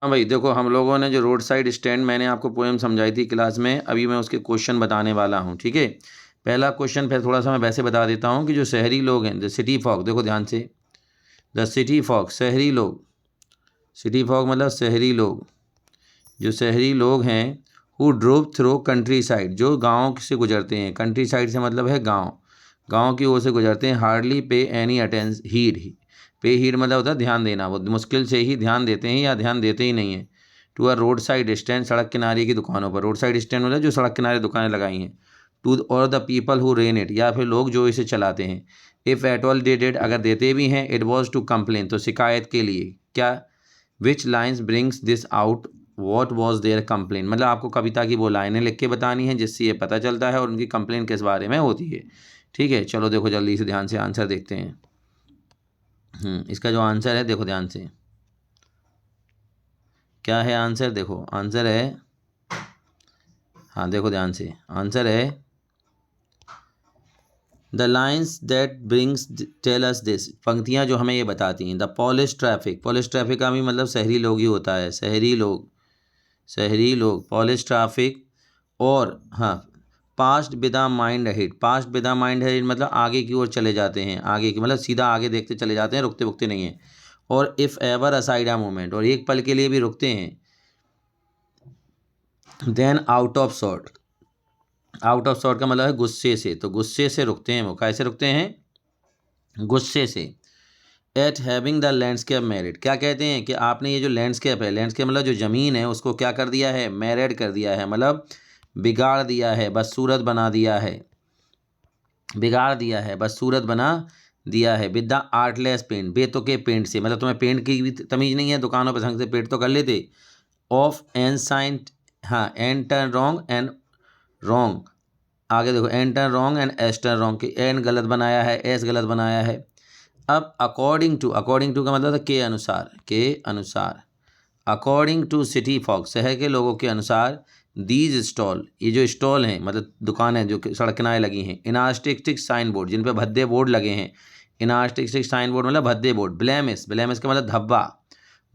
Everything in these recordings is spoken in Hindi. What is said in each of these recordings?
हाँ भाई देखो, हम लोगों ने जो रोड साइड स्टैंड, मैंने आपको पोएम समझाई थी क्लास में, अभी मैं उसके क्वेश्चन बताने वाला हूँ। ठीक है, पहला क्वेश्चन फिर थोड़ा सा मैं वैसे बता देता हूँ कि जो शहरी लोग हैं, द सिटी फॉग, देखो ध्यान से, द सिटी फॉग, शहरी लोग, सिटी फॉग मतलब शहरी लोग, जो शहरी लोग हैं, who drove through country side, जो गाँव से गुजरते हैं, कंट्री साइड से मतलब है गाँव, गाँव की ओर से गुजरते हैं, हार्डली पे एनी अटेंस हीड, पे हीड मतलब होता है ध्यान देना, वो मुश्किल से ही ध्यान देते हैं या ध्यान देते ही नहीं है, to a road side stand, सड़क किनारे की दुकानों पर, रोड साइड स्टैंड मतलब जो सड़क किनारे दुकानें लगाई हैं, टू और the people who rain it, या फिर लोग जो इसे चलाते हैं, if at all they did, अगर देते भी हैं, इट वॉज टू कंप्लेन, तो शिकायत के लिए, क्या, which lines brings this out, what was there complain, मतलब आपको कविता की वो लाइनें लिख के बतानी है जिससे ये पता चलता है और उनकी कंप्लेन किस बारे में होती है। ठीक है, चलो देखो जल्दी से ध्यान से आंसर देखते हैं। इसका जो आंसर है देखो ध्यान से, क्या है आंसर, देखो आंसर है, हाँ देखो ध्यान से, आंसर है the lines that brings tell us this, पंक्तियाँ जो हमें ये बताती हैं, the polish traffic, polish traffic का भी मतलब शहरी लोग ही होता है, शहरी लोग, शहरी लोग, पॉलिश ट्रैफिक, और हाँ, पास्ट विदा माइंड हेड, पास्ट विदा माइंड हेड मतलब आगे की ओर चले जाते हैं, आगे की मतलब सीधा आगे देखते चले जाते हैं, रुकते रुकते नहीं हैं, और if ever aside a moment, और एक पल के लिए भी रुकते हैं, then out of sort, out of sort का मतलब है गुस्से से, तो गुस्से से रुकते हैं, वो कैसे रुकते हैं, गुस्से से, at having the landscape married, क्या कहते हैं कि आपने ये जो लैंडस्केप है, लैंडस्केप मतलब जो ज़मीन है उसको क्या कर दिया है, मैरिड कर दिया है, मतलब बिगाड़ दिया है, बदसूरत बना दिया है, बिगाड़ दिया है, बदसूरत बना दिया है, विद द आर्टलेस पेंट, बेतुके पेंट से, मतलब तुम्हें पेंट की भी तमीज़ नहीं है, दुकानों पर ढंग से पेंट तो कर लेते, ऑफ एनसाइंट, हाँ, N turn wrong and wrong, आगे देखो, N turn wrong and S turn wrong, के एन गलत बनाया है, एस गलत बनाया है। अब अकॉर्डिंग टू, अकॉर्डिंग टू का मतलब था के अनुसार, के अनुसार, अकॉर्डिंग टू सिटी फॉग, शहर के लोगों के अनुसार, दीज स्टॉल, ये जो स्टॉल हैं मतलब दुकानें जो सड़क किनारे लगी हैं, इनास्टिक साइन बोर्ड, जिन पे भद्दे बोर्ड लगे हैं, इनास्टिक साइन बोर्ड मतलब भद्दे बोर्ड, ब्लेमिस, ब्लेमिस का मतलब धब्बा,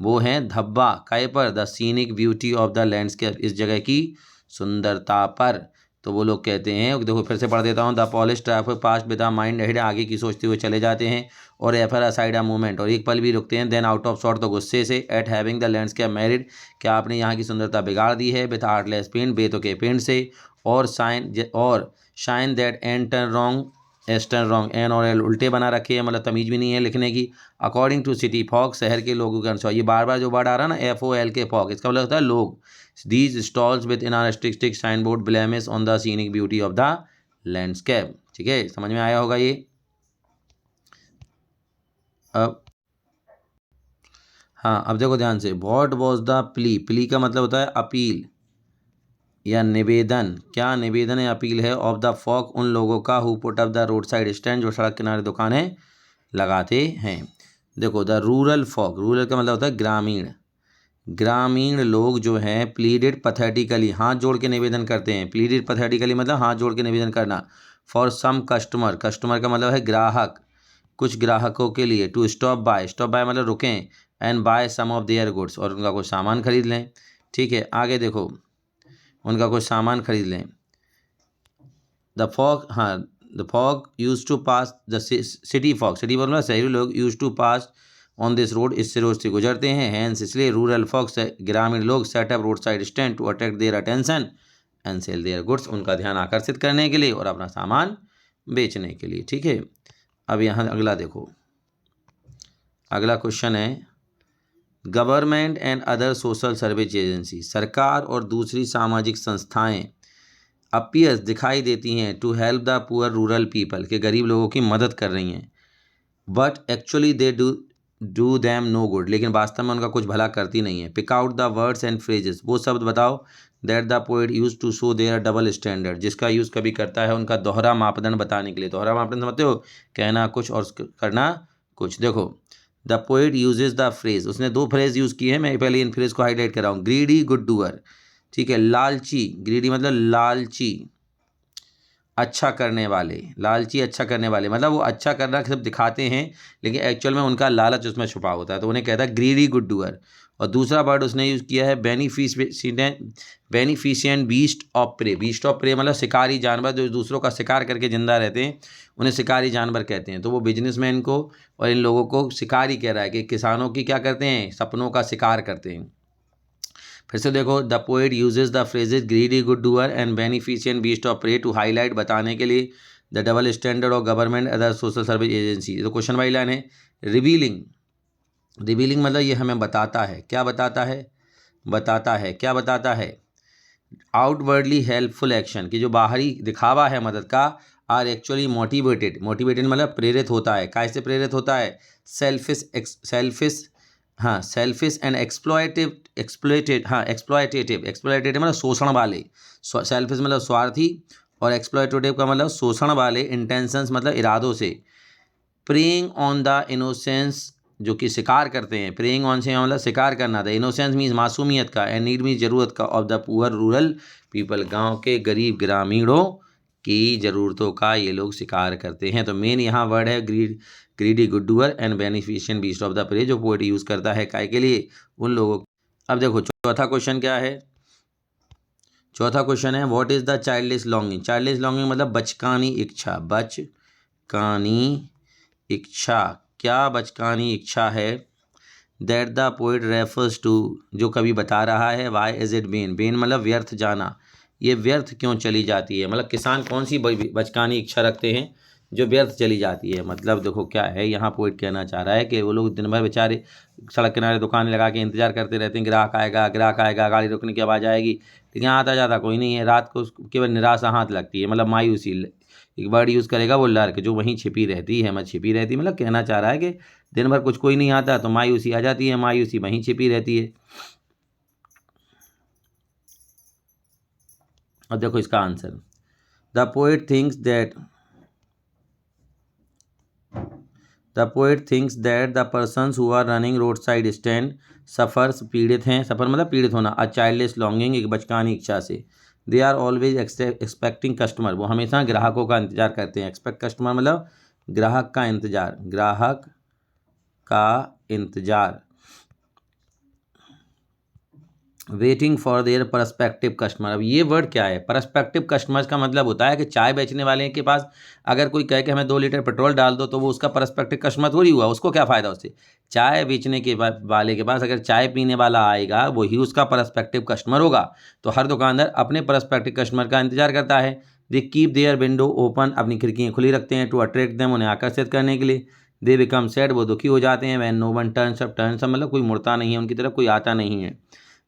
वो हैं धब्बा, काय पर, the scenic beauty of the landscape, इस जगह की सुंदरता पर, तो वो लोग कहते हैं, देखो फिर से पढ़ देता हूँ, the polish traffic past with the mind head, आगे की सोचते हुए चले जाते हैं, और एफर असाइड अ मूवमेंट, और एक पल भी रुकते हैं, देन आउट ऑफ सॉर्ट, तो गुस्से से, at having the landscape married, क्या आपने यहाँ की सुंदरता बिगाड़ दी है, विथ आर्टलेस पेंट, बेतुके पेंट से, और shine that N turn wrong S turn wrong, N और एल उल्टे बना रखे हैं, मतलब तमीज़ भी नहीं है लिखने की, अकॉर्डिंग टू सिटी फॉग, शहर के लोगों के अनुसार, ये बार बार जो वर्ड आ रहा है ना, FOL के फॉग, इसका मतलब होता है लोग, these stalls with inartistic sign board blemish on the scenic beauty of the landscape. ठीक है, समझ में आया होगा ये। अब हाँ, अब देखो ध्यान से, what was the plea, plea का मतलब होता है अपील या निवेदन, क्या निवेदन या अपील है, ऑफ द फॉग, उन लोगों का, who put up the road side stand, जो सड़क किनारे दुकानें लगाते हैं। देखो, द रूरल फॉग, रूरल का मतलब होता है ग्रामीण, ग्रामीण लोग जो हैं, प्लीडेड पथेटिकली, हाथ जोड़ के निवेदन करते हैं, प्लीडेड पथेटिकली मतलब हाथ जोड़ के निवेदन करना, फॉर सम कस्टमर, कस्टमर का मतलब है ग्राहक, कुछ ग्राहकों के लिए, to stop by, stop by मतलब रुकें, and buy some of their goods, और उनका कुछ सामान खरीद लें। ठीक है, आगे देखो, उनका कुछ सामान खरीद लें, द फॉग, हाँ, the folk used to pass, the city folk, city folk मतलब शहरी लोग, used to pass on this road, इससे रोड से गुजरते हैं, हैंस इसलिए, रूरल फॉग ग्रामीण लोग, set up road side stand to attract their attention and sell their goods, उनका ध्यान आकर्षित करने के लिए और अपना सामान बेचने के लिए। ठीक है, अब यहाँ अगला देखो, अगला क्वेश्चन है, government and other social service agency, सरकार और दूसरी सामाजिक संस्थाएं, अपीयर्स दिखाई देती हैं, to help the poor rural people, के गरीब लोगों की मदद कर रही हैं, but actually they do them no good, लेकिन वास्तव में उनका कुछ भला करती नहीं है। Pick out the words and phrases, वो शब्द बताओ, that the poet used to show their double standard, जिसका यूज़ कभी करता है उनका दोहरा मापदंड बताने के लिए। दोहरा मापदंड समझते हो, कहना कुछ और करना कुछ। देखो, the poet uses the phrase, उसने दो फ्रेज यूज़ की है, मैं पहले इन फ्रेज को हाईलाइट कर रहा हूँ, ग्रीडी गुड डूअर, ठीक है, लालची, ग्रीडी मतलब लालची, अच्छा करने वाले, लालची अच्छा करने वाले, मतलब वो अच्छा करना सब दिखाते हैं लेकिन एक्चुअल में उनका लालच उसमें छुपा होता है, तो उन्हें कहता है ग्रीडी गुड डूअर। और दूसरा वर्ड उसने यूज़ किया है beneficent beast of prey. Beast of prey मतलब शिकारी जानवर, जो दूसरों का शिकार करके जिंदा रहते हैं उन्हें शिकारी जानवर कहते हैं। तो वो बिजनेसमैन को और इन लोगों को शिकारी कह रहा है कि किसानों की क्या करते हैं, सपनों का शिकार करते हैं। फिर से देखो, the poet uses the phrases greedy good doer and beneficent beast of prey to highlight, बताने के लिए the double standard of government other social service agency. तो क्वेश्चन वाली लाइन है रिवीलिंग। रिवीलिंग मतलब ये हमें बताता है, क्या बताता है, बताता है, क्या बताता है, आउटवर्डली हेल्पफुल एक्शन, की जो बाहरी दिखावा है मदद का, आर एक्चुअली मोटिवेटेड। मोटिवेटेड मतलब प्रेरित होता है, कैसे प्रेरित होता है, सेल्फिश एंड एक्सप्लॉयटेटिव मतलब शोषण वाले, सेल्फिश मतलब स्वार्थी और एक्सप्लॉयटेटिव का मतलब शोषण वाले, इंटेंशंस मतलब इरादों से, प्रेइंग ऑन द इनोसेंस जो कि शिकार करते हैं, प्रेइंग ऑन से मतलब शिकार करना था, इनोसेंस मीन्स मासूमियत का, एंड नीड मीन्स जरूरत का, of the poor rural people गांव के गरीब ग्रामीणों की ज़रूरतों का ये लोग शिकार करते हैं। तो मेन यहाँ वर्ड है greedy good doer and beneficent beast of the prey, जो पोएट यूज़ करता है काय के लिए, उन लोगों। अब देखो चौथा क्वेश्चन क्या है, चौथा क्वेश्चन है what is the childish longing. Childish longing मतलब बचकानी इच्छा, बचकानी इच्छा, क्या बचकानी इच्छा है, that the poet refers to, जो कभी बता रहा है, why is it vain, vain मतलब व्यर्थ जाना, ये व्यर्थ क्यों चली जाती है, मतलब किसान कौन सी बचकानी इच्छा रखते हैं जो व्यर्थ चली जाती है। मतलब देखो क्या है, यहाँ पोएट कहना चाह रहा है कि वो लोग दिन भर बेचारे सड़क किनारे दुकान लगा के इंतजार करते रहते हैं, ग्राहक आएगा, गाड़ी रुकने की आवाज़ आएगी, लेकिन आता जाता कोई नहीं है। रात को केवल निराशा हाथ लगती है, मतलब मायूसी, एक वर्ड यूज़ करेगा वो लर्क, जो वहीं छिपी रहती है, छिपी रहती मतलब कहना चाह रहा है कि दिन भर कुछ कोई नहीं आता तो मायूसी आ जाती है, मायूसी वहीं छिपी रहती है। अब देखो इसका answer, the poet thinks that the persons who are running road side stand suffers, पीड़ित हैं, सफ़र मतलब पीड़ित होना, अ चाइल्डिश लॉन्गिंग एक बचकानी इच्छा से, they are always expecting customer, वो हमेशा ग्राहकों का इंतजार करते हैं। एक्सपेक्ट कस्टमर मतलब ग्राहक का इंतजार, ग्राहक का इंतजार, waiting for their perspective customer. अब ये वर्ड क्या है, परस्पेक्टिव कस्टमर्स का मतलब होता है कि चाय बेचने वाले के पास अगर कोई कहे कि हमें 2 लीटर पेट्रोल डाल दो, तो वो उसका परस्पेक्टिव कस्टमर थोड़ी हुआ, उसको क्या फ़ायदा उससे। चाय बेचने के वाले के पास अगर चाय पीने वाला आएगा वही उसका परस्पेक्टिव कस्टमर होगा। तो हर दुकानदार अपने परस्पेक्टिव कस्टमर का इंतजार करता है। They keep their window open, अपनी खिड़कियाँ खुली रखते हैं, टू अट्रैक्ट देम, उन्हें आकर्षित करने के लिए। दे बिकम सैड, वो दुखी हो जाते हैं, when no one turns up, turns up मतलब कोई मुड़ता नहीं है उनकी तरफ, कोई आता नहीं है।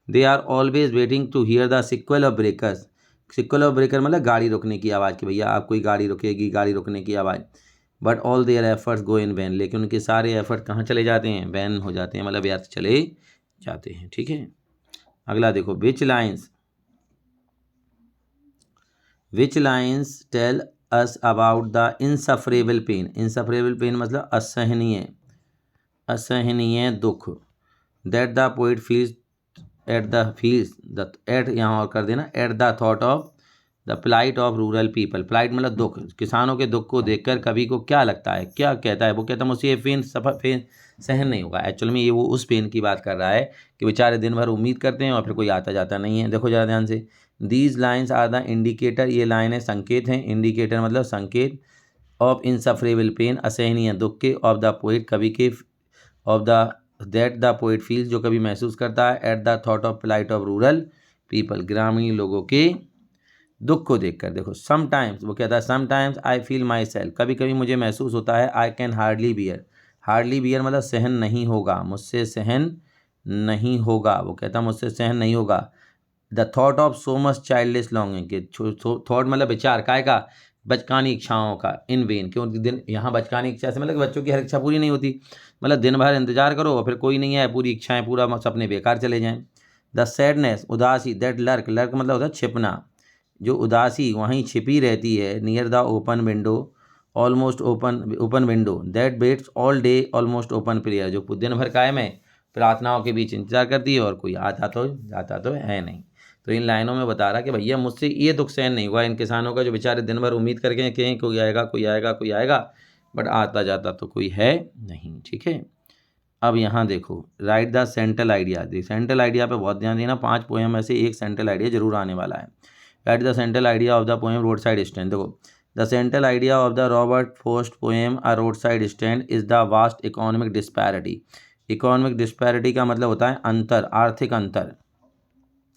They are always waiting to hear the squeal of breakers, squeal of breaker मतलब गाड़ी रुकने की आवाज़, कि भैया आप कोई गाड़ी रुकेगी, गाड़ी रुकने की आवाज़। But all their efforts go in vain, लेकिन उनके सारे एफर्ट कहाँ चले जाते हैं, वैन हो जाते हैं, मतलब व्यर्थ चले जाते हैं। ठीक है, अगला देखो, which lines tell us about the insufferable pain. Insufferable pain मतलब असहनीय दुख, that the poet feels at यहाँ और कर देना, at the thought of the plight of rural people. Plight मतलब दुख, किसानों के दुख को देखकर कवि को क्या लगता है, क्या कहता है, वो कहता है मुझसे ये पेन सहन नहीं होगा। एक्चुअल में ये वो उस पेन की बात कर रहा है कि बेचारे दिन भर उम्मीद करते हैं और फिर कोई आता जाता नहीं है। देखो ज़रा ध्यान से, these lines are the indicator, ये लाइनें संकेत हैं, इंडिकेटर मतलब संकेत, ऑफ इनसफरेबल पेन असहनीय दुख के, ऑफ द पोएट कवि के, of the that the poet feels जो कभी महसूस करता है, at the thought of plight of rural people ग्रामीण लोगों के दुख को देखकर। देखो समटाइम्स, वो कहता है sometimes I feel my self, कभी कभी मुझे महसूस होता है, I can hardly bear, hardly bear मतलब सहन नहीं होगा, मुझसे सहन नहीं होगा, वो कहता मुझसे सहन नहीं होगा। The thought of so much childish longing, के थॉट मतलब विचार काय का, बचकानी इच्छाओं का, इन वेन, क्योंकि दिन यहाँ बचकानी इच्छा से मतलब बच्चों की हर इच्छा पूरी नहीं होती, मतलब दिन भर इंतजार करो और फिर कोई नहीं है, पूरी इच्छाएं पूरा सपने बेकार चले जाएं। द सैडनेस उदासी, दैट लर्क मतलब होता है छिपना, जो उदासी वहीं छिपी रहती है, near the open window, almost open window, that waits all day almost open prayer, जो दिन भर कायम है, प्रार्थनाओं के बीच इंतजार करती है और कोई आता तो जाता तो है नहीं। तो इन लाइनों में बता रहा कि भैया मुझसे ये दुख सहन नहीं हुआ इन किसानों का, जो बेचारे दिन भर उम्मीद करके कहें कोई आएगा, बट आता जाता तो कोई है नहीं। ठीक है, अब यहाँ देखो, right the central idea. Central idea पे बहुत ध्यान देना, 5 पोएम में से एक सेंट्रल आइडिया जरूर आने वाला है। Write the central idea of the poem road side stand. देखो, the central idea of the Robert Frost poem a road side stand is the vast economic disparity. Economic disparity का मतलब होता है अंतर, आर्थिक अंतर,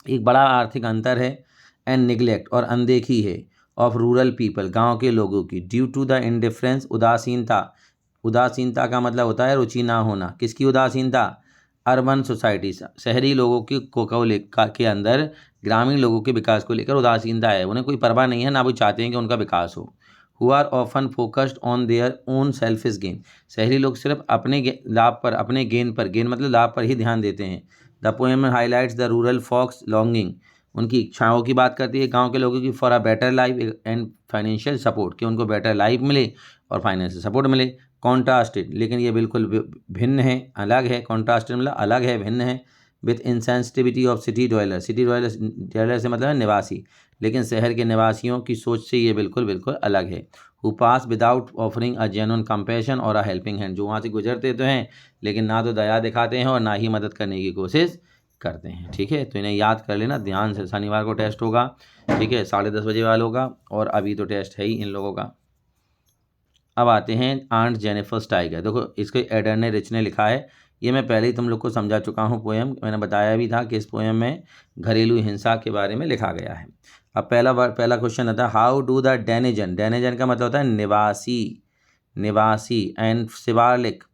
एक बड़ा आर्थिक अंतर है। एंड निगलेक्ट और अनदेखी है ऑफ रूरल पीपल, गांव के लोगों की। ड्यू टू द इंडिफरेंस, उदासीनता, उदासीनता का मतलब होता है रुचि ना होना। किसकी उदासीनता? अर्बन सोसाइटी, शहरी लोगों की के अंदर ग्रामीण लोगों के विकास को लेकर उदासीनता है। उन्हें कोई परवाह नहीं है, ना वो चाहते हैं कि उनका विकास हो। Who are often focused on their own selfish gain, शहरी लोग सिर्फ अपने लाभ पर, अपने गेन पर, गेन मतलब लाभ पर ही ध्यान देते हैं। The poem highlights the rural folks longing, उनकी इच्छाओं की बात करती है गांव के लोगों की। For a better life and financial support, कि उनको बेटर लाइफ मिले और फाइनेंशियल सपोर्ट मिले। कॉन्ट्रास्टेड, लेकिन ये बिल्कुल भिन्न है, अलग है। कॉन्ट्रास्टेड मतलब अलग है, भिन्न है। With insensitivity of city dweller, city dweller से मतलब है निवासी, लेकिन शहर के निवासियों की सोच से ये बिल्कुल बिल्कुल अलग है। Who pass without offering a genuine compassion और अ हेल्पिंग हैंड, जो वहाँ से गुजरते तो हैं लेकिन ना तो दया दिखाते हैं और ना ही मदद करने की कोशिश करते हैं। ठीक है, तो इन्हें याद कर लेना ध्यान से। शनिवार को टेस्ट होगा, ठीक है, 10:30 बजे वालों का, और अभी तो टेस्ट है ही इन लोगों का। अब आते हैं आंट जेनिफर्स टाइगर। देखो, इसको एडर्ने रिच ने लिखा है, ये मैं पहले ही तुम लोग को समझा चुका हूँ पोएम, मैंने बताया भी था कि इस पोएम में घरेलू हिंसा के बारे में लिखा गया है। अब पहला क्वेश्चन आता है, how do the denizen, denizen का मतलब होता है निवासी, निवासी। एंड शिवालिक,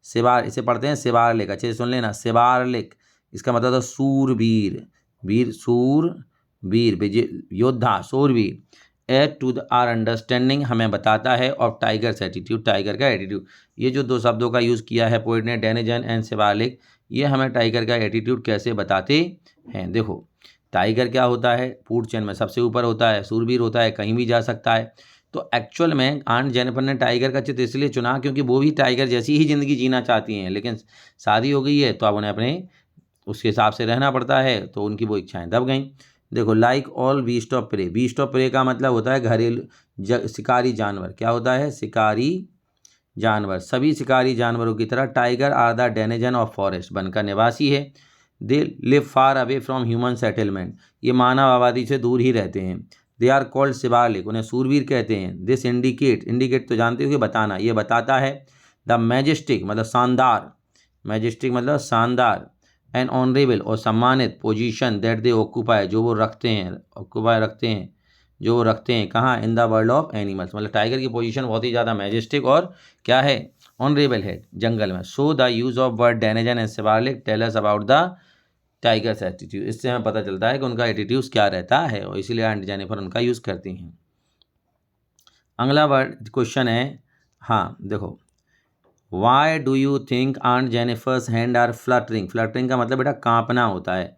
शिवार इसे पढ़ते हैं शिवालिक, अच्छे से सुन लेना, शिवालिक इसका मतलब होता है सूरवीर, वीर, सूरवीर, विजय योद्धा, सूरवीर। Add to the our understanding, हमें बताता है ऑफ टाइगर्स एटीट्यूड, टाइगर का एटीट्यूड। ये जो दो शब्दों का यूज़ किया है पोइट ने, डेनिजन एंड शिवालिक, ये हमें टाइगर का एटीट्यूड कैसे बताते हैं। देखो, टाइगर क्या होता है, फूड चेन में सबसे ऊपर होता है, सूरवीर होता है, कहीं भी जा सकता है। तो एक्चुअल में आंट जेनिफर ने टाइगर का चित्र इसलिए चुना क्योंकि वो भी टाइगर जैसी ही ज़िंदगी जीना चाहती हैं, लेकिन शादी हो गई है तो अब उन्हें अपने उसके हिसाब से रहना पड़ता है, तो उनकी वो इच्छाएं दब गईं। देखो, like all beast of prey, beast of prey का मतलब होता है घरेलू शिकारी जानवर। क्या होता है? शिकारी जानवर। सभी शिकारी जानवरों की तरह tiger are the denizen of forest, वन का निवासी है। They live far away from human settlement, ये मानव आबादी से दूर ही रहते हैं। दे आर कॉल्ड शिवालिक, उन्हें सूरवीर कहते हैं। दिस इंडिकेट, इंडिकेट तो जानते हो कि बताना, ये बताता है। द मैजेस्टिक मतलब शानदार, मैजेस्टिक मतलब शानदार। एंड ऑनरेबल और सम्मानित पोजीशन दैट दे ऑक्यूपाई, जो वो रखते हैं, ऑक्यूपाई रखते हैं, जो वो रखते हैं कहाँ? In the world of animals, मतलब टाइगर की पोजीशन बहुत ही ज़्यादा मैजेस्टिक और क्या है? ऑनरेबल है जंगल में। So the use of word denizen and Shivalik tell us about the tiger's attitude, इससे हमें पता चलता है कि उनका एटीट्यूड क्या रहता है, और इसीलिए आंट जेनिफर उनका यूज़ करती हैं। अगला वर्ड क्वेश्चन है, हाँ देखो, why do you think aunt Jennifer's hand are fluttering, fluttering का मतलब बेटा कांपना होता है।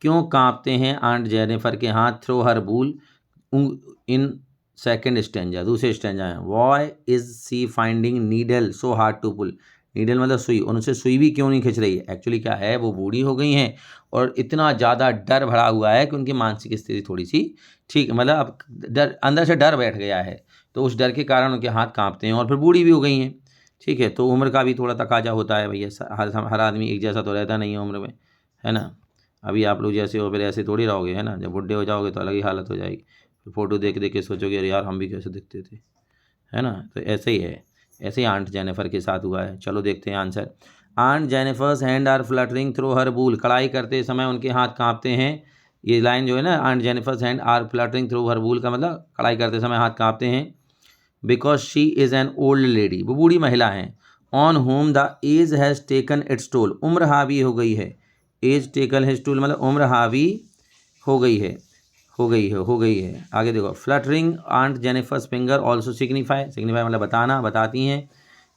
क्यों कांपते हैं आंट जेनिफर के हाथ? Through her wool in second stanza, दूसरे स्टेंजा है। Why is she finding needle so hard to pull, needle मतलब सुई, उनसे सुई भी क्यों नहीं खिंच रही है? एक्चुअली क्या है, वो बूढ़ी हो गई हैं और इतना ज़्यादा डर भरा हुआ है कि उनकी मानसिक स्थिति थोड़ी सी ठीक, मतलब अब डर, अंदर से डर बैठ गया है, तो उस डर के कारण उनके हाथ कांपते हैं, और फिर बूढ़ी भी हो गई हैं। ठीक है, तो उम्र का भी थोड़ा तकाजा होता है भैया, हर आदमी एक जैसा तो रहता नहीं है उम्र में, है ना। अभी आप लोग जैसे हो फिर ऐसे थोड़ी रहोगे, है ना। जब बुढ़े हो जाओगे तो अलग ही हालत हो जाएगी, फिर फ़ोटो देख देख के सोचोगे अरे यार हम भी कैसे दिखते थे, है ना। तो ऐसे ही है, ऐसे ही आंट जेनिफर के साथ हुआ है। चलो देखते हैं answer. Aunt Jennifer's hand are fluttering through her wool, कढ़ाई करते समय उनके हाथ काँपते हैं। ये लाइन जो है ना, aunt Jennifer's hand are fluttering through her wool का मतलब कढ़ाई करते समय हाथ काँपते हैं। Because she is an old lady, वो बूढ़ी महिला हैं। On home the age has taken its toll, उम्र हावी हो गई है। एज टेकन हिज टोल मतलब उम्र हावी हो गई है, हो गई है। आगे देखो, fluttering aunt Jennifer's finger also signify, signify मतलब बताना, बताती हैं।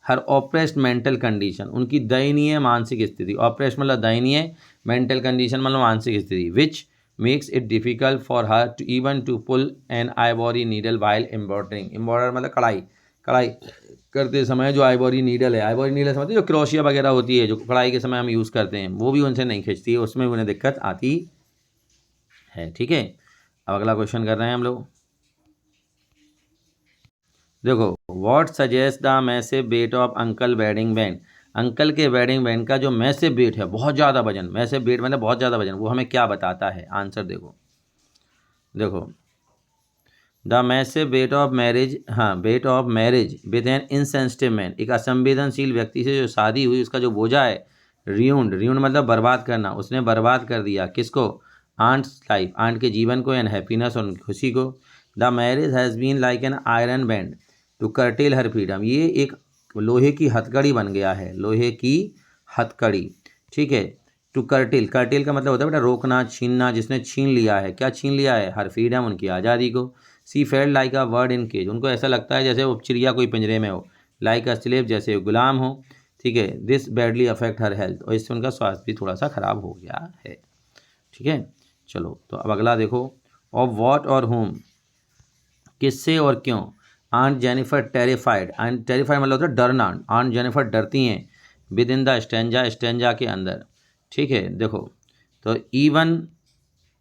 हर ऑप्रेस्ड मेंटल कंडीशन, उनकी दयनीय मानसिक स्थिति। ऑप्रेस्ड मतलब दयनीय, मेंटल कंडीशन मतलब मानसिक स्थिति। Which makes it difficult for her to even to pull an ivory needle while embroidering, embroider मतलब कढ़ाई, कढ़ाई करते समय जो आइवरी नीडल है, आइवरी नीडल समझते जो क्रोशिया वगैरह होती है जो कढ़ाई के समय हम यूज़ करते हैं, वो भी उनसे नहीं खिंचती है, उसमें उन्हें दिक्कत आती है। ठीक है, अब अगला क्वेश्चन कर रहे हैं हम लोग। देखो, what suggest the massive weight of uncle wedding band, uncle के वेडिंग बैंड का जो मैसिव वेट है, बहुत ज़्यादा वजन, मैसिव वेट मतलब बहुत ज़्यादा वजन, वो हमें क्या बताता है? आंसर देखो, the massive weight of marriage, हाँ, weight of marriage with an insensitive man, एक असंवेदनशील व्यक्ति से जो शादी हुई, उसका जो बोझा है, र्यूंड मतलब बर्बाद करना, उसने बर्बाद कर दिया किसको? आंट्स लाइफ, आंट के जीवन को, एंड हैप्पीनेस और उनकी खुशी को। The marriage has been like an iron band to curtail her freedom, ये एक लोहे की हथकड़ी बन गया है, लोहे की हथकड़ी, ठीक है। टू कर्टेल, कर्टेल का मतलब होता है बेटा रोकना, छीनना, जिसने छीन लिया है, क्या छीन लिया है? हर फ्रीडम, उनकी आज़ादी को। She felt like a bird in cage, उनको ऐसा लगता है जैसे वो चिड़िया कोई पिंजरे में हो। लाइक अ स्लेव, जैसे वो गुलाम हो, ठीक है। This badly affect her health, और इससे उनका स्वास्थ्य भी थोड़ा सा खराब हो गया है, ठीक है। चलो तो अब अगला देखो, ऑफ वॉट और होम, किससे और क्यों? Aunt Jennifer terrified, aunt terrified मतलब होता है डरना, आंट जेनिफर डरती हैं within the stanza, stanza के अंदर, ठीक है। देखो तो इवन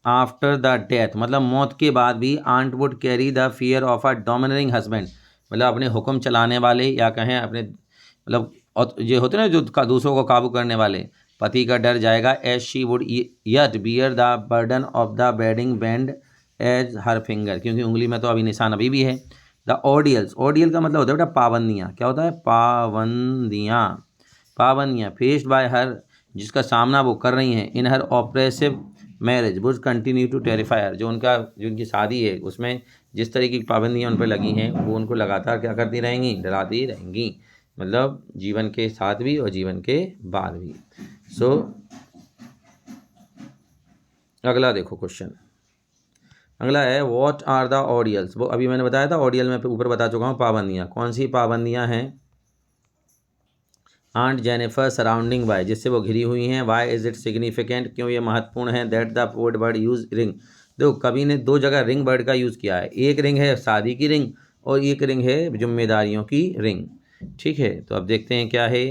आफ्टर द डेथ मतलब मौत के बाद भी, aunt would carry the fear of a dominating husband, मतलब अपने हुक्म चलाने वाले, या कहें अपने मतलब, और ये होते ना जो दूसरों को काबू करने वाले, पति का डर जाएगा, as she would yet bear the burden of the wedding band as her finger, क्योंकि उंगली में तो अभी निशान अभी भी है। द ऑडियल्स, ऑडियल का मतलब होता है बेटा पाबंदियाँ, क्या होता है? पाबंदियाँ, पाबंदियाँ फेस्ड बाय हर, जिसका सामना वो कर रही हैं, in her oppressive marriage would continue to terrify her, जो उनकी शादी है उसमें जिस तरह की पाबंदियाँ उन पर लगी हैं, वो उनको लगातार क्या करती रहेंगी? डराती रहेंगी, मतलब जीवन के साथ भी और जीवन के बाद भी। सो अगला देखो क्वेश्चन, अगला है व्हाट आर द ऑडियल्स, वो अभी मैंने बताया था ऑडियल में ऊपर बता चुका हूँ पाबंदियाँ, कौन सी पाबंदियाँ हैं? आंट जेनिफर सराउंडिंग बाय, जिससे वो घिरी हुई हैं। वाई इज इट सिग्निफिकेंट, क्यों ये महत्वपूर्ण है? That the poet word use ring, देखो कवि ने दो जगह रिंग वर्ड का यूज़ किया है, एक रिंग है शादी की रिंग और एक रिंग है जिम्मेदारियों की रिंग, ठीक है। तो अब देखते हैं क्या है।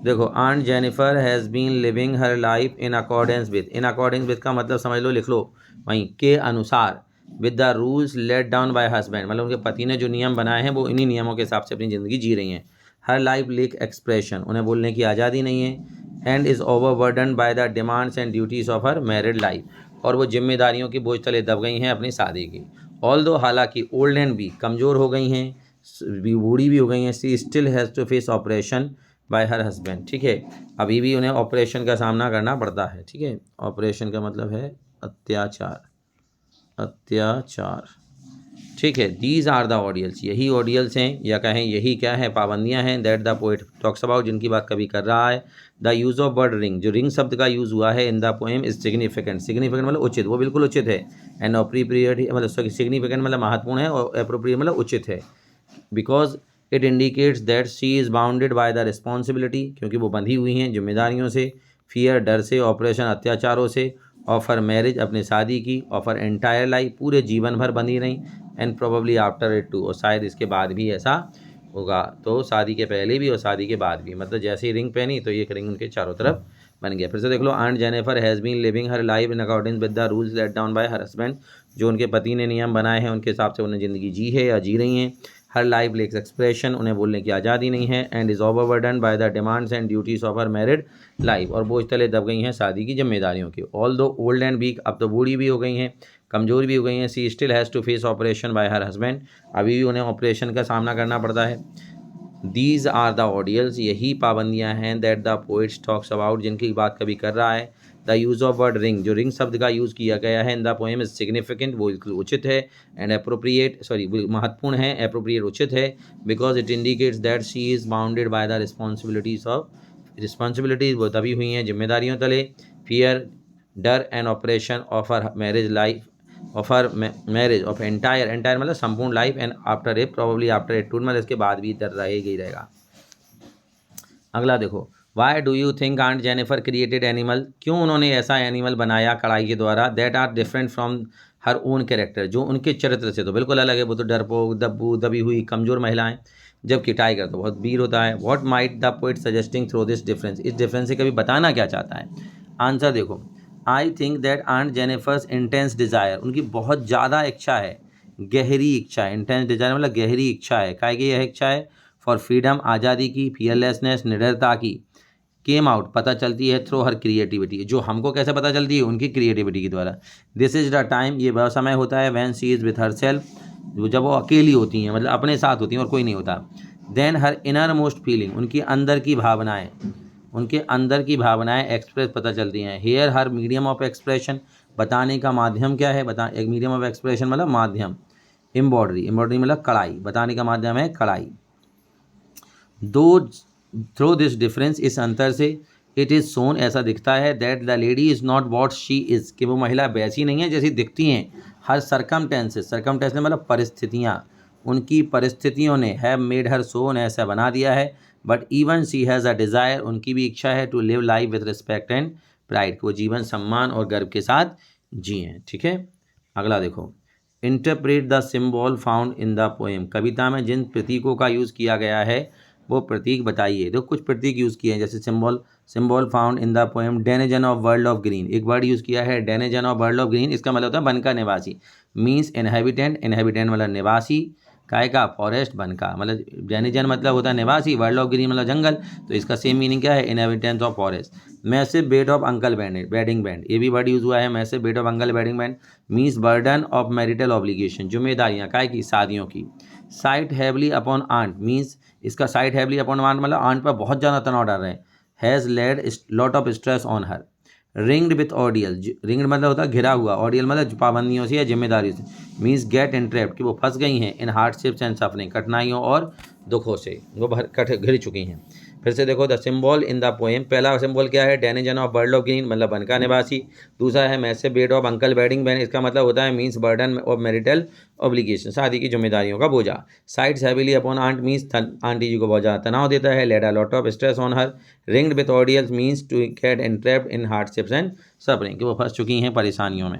देखो aunt Jennifer has been living her life in accordance with, in accordance with का मतलब समझ लो, लिख लो वहीं, के अनुसार, with the rules laid down by husband, मतलब उनके पति ने जो नियम बनाए हैं वो इन्हीं नियमों के हिसाब से अपनी ज़िंदगी जी रही हैं। हर लाइफ लेक एक्सप्रेशन, उन्हें बोलने की आज़ादी नहीं है। And is overburden by the demands and duties of her married life, और वो जिम्मेदारियों की बोझ तले दब गई हैं अपनी शादी की। ऑल दो, हालांकि, ओल्ड एंड वीक, कमज़ोर हो गई हैं, बूढ़ी भी हो गई हैं। She still has to face operation by her husband, ठीक है, अभी भी उन्हें ऑपरेशन का सामना करना पड़ता है, ठीक है। ऑपरेशन का मतलब है अत्याचार, अत्याचार, ठीक है। दीज आर द ऑडियल्स, यही ऑडियल्स हैं, या कहें यही क्या है? पाबंदियां हैं। That the poet talks about, जिनकी बात कभी कर रहा है। The use of word ring, जो रिंग शब्द का यूज़ हुआ है इन the poem is significant, significant मतलब उचित, वो बिल्कुल उचित है। एंड अप्रोप्रिएट मतलब सिग्निफिकेंट मतलब महत्वपूर्ण है, और अप्रोप्रिएट मतलब उचित है। Because it indicates that she is bounded by the responsibility, क्योंकि वो बंधी हुई हैं जिम्मेदारियों से। फियर, डर से। ऑपरेशन, अत्याचारों से। ऑफर, मैरिज, अपने शादी की। ऑफर, एंटायर लाइफ, पूरे जीवन भर बंधी रहीं। And probably after it too, और शायद इसके बाद भी ऐसा होगा, तो शादी के पहले भी और शादी के बाद भी, मतलब जैसे ही रिंग पहनी तो ये रिंग उनके चारों तरफ बन गया। फिर से देख लो, aunt Jennifer has been living her life in accordance with the rules laid down by her husband, जो उनके पति ने नियम बनाए हैं उनके हिसाब से उन्हें ज़िंदगी जी है या जी रही हैं। हर लाइफ लेक्स एक्सप्रेशन, उन्हें बोलने की आज़ादी नहीं है। And is overburden by the demands and duties of her married life, और बोझ तले दब गई हैं शादी की जिम्मेदारियों की। ऑल दो ओल्ड एंड वीक, अब तो बूढ़ी भी हो गई हैं, कमज़ोर भी हो गई हैं। She still has to face operation by her husband, अभी भी उन्हें ऑपरेशन का सामना करना पड़ता है। दीज आर द ऑडियल्स, यही पाबंदियाँ हैं। That the poets talks about, जिनकी बात कभी कर रहा है। The use of word ring, जो रिंग शब्द का यूज़ किया गया है इन द पोएम इज सिग्निफिकेंट, वो उचित है। एंड अप्रोप्रिएट, महत्वपूर्ण है। अप्रोप्रिएट उचित है। Because it indicates that she is bounded by the responsibilities of, responsibilities वो दबी हुई हैं जिम्मेदारियों तले। फियर, डर, and operation of her marriage life, of her marriage of entire, entire मतलब संपूर्ण life. And after a, probably after a tour, मतलब इसके बाद भी इधर रहेगा ही रहेगा। अगला देखो, why do you think aunt Jennifer created animal, क्यों उन्होंने ऐसा एनिमल बनाया कढ़ाई के द्वारा। That are different from her own character, जो उनके चरित्र से तो बिल्कुल अलग है। वो तो डरपोक, दब्बू, दबी हुई, कमज़ोर महिलाएं, जबकि टाइगर तो बहुत वीर होता है। What might the poet suggesting through this difference, इस डिफरेंस से कभी बताना क्या चाहता है। आंसर देखो, I think that aunt Jennifer's intense desire, उनकी बहुत ज़्यादा इच्छा है, गहरी इच्छा है। इंटेंस डिज़ायर मतलब गहरी इच्छा है, काहे की यह इच्छा है। फॉर फ्रीडम आज़ादी की, फियरलेसनेस निडरता की, केम आउट पता चलती है थ्रू हर क्रिएटिविटी, जो हमको कैसे पता चलती है उनकी क्रिएटिविटी के द्वारा। दिस इज़ द टाइम, ये वह समय होता है, when she is with her self, जब वो अकेली होती हैं, मतलब अपने साथ होती हैं और कोई नहीं होता। Than her innermost feeling, उनकी अंदर की भावनाएं, उनके अंदर की भावनाएं एक्सप्रेस पता चलती हैं। Here her medium of expression, बताने का माध्यम क्या है, एक मीडियम ऑफ एक्सप्रेशन मतलब माध्यम। एम्ब्रॉयडरी, एम्ब्रॉयडरी मतलब कढ़ाई, बताने का माध्यम है कढ़ाई। दो थ्रू दिस डिफरेंस, इस अंतर से, इट इज़ सोन ऐसा दिखता है, that the lady is not what she is, कि वो महिला वैसी नहीं है जैसी दिखती हैं। हर सरकमटेंसेस, सरकमटेंसेस मतलब परिस्थितियाँ, उनकी परिस्थितियों ने हैव मेड हर सो, उन्हें ऐसा बना दिया है। But even she has a desire, उनकी भी इच्छा है, to live life with respect and pride, वो जीवन सम्मान और गर्व के साथ जिएँ। ठीक है, अगला देखो, interpret the symbol found in the poem, कविता में जिन प्रतीकों का यूज़ किया गया है वो प्रतीक बताइए। तो कुछ प्रतीक यूज़ किए हैं, जैसे symbol found in the poem denizen of world of green, एक वर्ड यूज़ किया है denizen of world of green, इसका मतलब होता है वन का निवासी, मीन्स इनहेबिटेंट, इनहेबिटेंट मतलब निवासी, काय का, फॉरेस्ट, वन का, मतलब डेनेजन मतलब होता है निवासी, वर्ल्ड ऑफ ग्रीन मतलब जंगल, तो इसका सेम मीनिंग क्या है, inhabitant of forest. Massive weight of uncle wedding band, ये भी वर्ड यूज़ हुआ है, massive weight of uncle wedding band, means burden of marital obligation, जिम्मेदारियाँ काय की, शादियों की। Sits heavily upon aunt, means इसका साइट हैवली अपॉन आंट मतलब आंट पर बहुत ज़्यादा तनाव डाल रहे हैं। Has laid lot of stress on her. Ringed with ordeal, ringed मतलब होता है घिरा हुआ, ऑडियल मतलब पाबंदियों से या जिम्मेदारियों से, मीन्स गेट एंट्रैप्ड, कि वो फंस गई हैं, इन हार्डशिप्स एंड सफरिंग, कठिनाइयों और दुखों से वो घिर चुकी हैं। फिर से देखो, the symbol in the poem, पहला सिम्बॉल क्या है, denizen of world of green मतलब वन का निवासी। दूसरा है massive weight of uncle wedding band, इसका मतलब होता है means burden of marital obligation, शादी की जिम्मेदारियों का बोझा। Sits heavily upon aunt, means aunty जी को बहुत ज़्यादा तनाव देता है। Led a lot of stress on her. Ringed with ordeals, means to gate entrapped in hardships and suffering, कि वो फंस चुकी हैं परेशानियों में।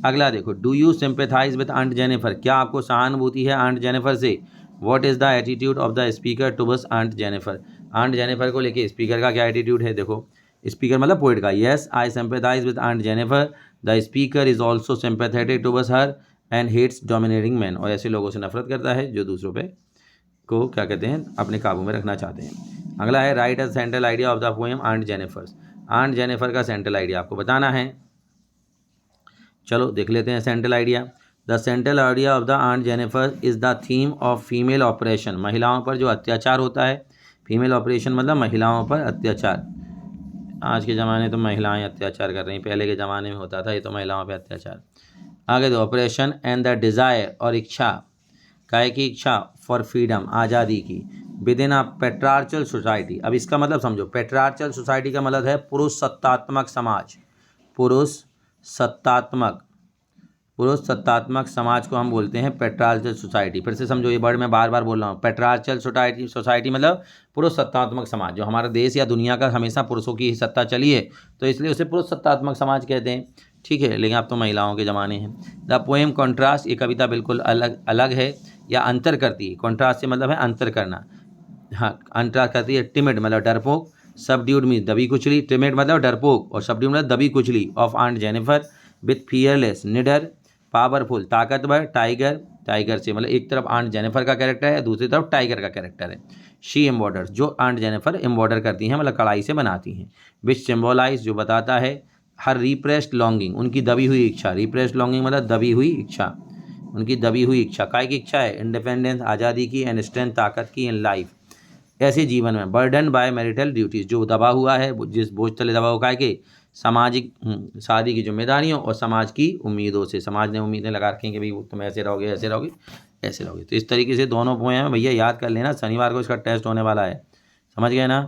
अगला देखो, do you sympathize with aunt Jennifer, क्या आपको सहानुभूति है आंट जेनिफर से। What is the attitude of the speaker towards aunt Jennifer, aunt Jennifer को लेके स्पीकर का क्या एटीट्यूड है। देखो, स्पीकर मतलब पोइट का, yes I sympathize with aunt Jennifer, the speaker is also sympathetic towards her and hates dominating man, और ऐसे लोगों से नफरत करता है जो दूसरों पे को क्या कहते हैं, अपने काबू में रखना चाहते हैं। अगला है, write a central idea of the poem aunt Jennifer's, aunt Jennifer का सेंट्रल आइडिया आपको बताना है। चलो देख लेते हैं central idea. The central idea of the aunt Jennifer is the theme of female oppression, महिलाओं पर जो अत्याचार होता है, फीमेल ऑपरेशन मतलब महिलाओं पर अत्याचार। आज के ज़माने तो महिलाएं अत्याचार कर रही, पहले के ज़माने में होता था ये तो महिलाओं पर अत्याचार। आगे दो, ऑपरेशन एंड द डिज़ायर, और इच्छा, काय की इच्छा, फॉर फ्रीडम आज़ादी की, विद इन अ पेट्रार्चल सोसाइटी। अब इसका मतलब समझो, पेट्रार्चल सोसाइटी का मतलब है पुरुष सत्तात्मक समाज, पुरुष सत्तात्मक, पुरुष सत्तात्मक समाज को हम बोलते हैं पेट्रार्चल सोसाइटी। फिर से समझो, ये वर्ड मैं बार बार बोल रहा हूँ, पेट्रार्चल सोसाइटी मतलब पुरुष सत्तात्मक समाज। जो हमारा देश या दुनिया का हमेशा पुरुषों की ही सत्ता चली है, तो इसलिए उसे पुरुष सत्तात्मक समाज कहते हैं। ठीक है, लेकिन अब तो महिलाओं के ज़माने हैं। द पोएम कॉन्ट्रास्ट, ये कविता बिल्कुल अलग अलग है या अंतर करती है। कॉन्ट्रास्ट से मतलब है अंतर करना, हाँ अंतराज करती है। टिमिड मतलब डरपोक, सबड्यूड मीन दबी कुचली, टिमिड मतलब डरपोक और सबड्यूड मतलब दबी कुचली, of aunt Jennifer, with fearless निडर, पावरफुल ताकतवर, टाइगर, टाइगर से मतलब एक तरफ आंट जेनिफर का कैरेक्टर है, दूसरी तरफ टाइगर का कैरेक्टर है। शी एम्बॉर्डर, जो आंट जेनिफर एम्बॉर्डर करती हैं मतलब कढ़ाई से बनाती हैं। विच सिम्बोलाइज, जो बताता है हर रिप्रेस्ड लॉन्गिंग, उनकी दबी हुई इच्छा, रिप्रेस्ड लॉन्गिंग मतलब दबी हुई इच्छा, उनकी दबी हुई इच्छा, काय की इच्छा है, इंडिपेंडेंस आज़ादी की, एंड स्ट्रेंथ ताकत की, इन लाइफ ऐसे जीवन में। बर्डन बाय मैरिटल ड्यूटीज, जो दबा हुआ है, जिस बोझ तले दबा हुआ है कि सामाजिक शादी की जिम्मेदारियों और समाज की उम्मीदों से, समाज ने उम्मीदें लगा रखी हैं कि भाई तुम ऐसे रहोगे ऐसे रहोगे ऐसे रहोगे। तो इस तरीके से दोनों पोएम भैया याद कर लेना, शनिवार को इसका टेस्ट होने वाला है, समझ गए ना।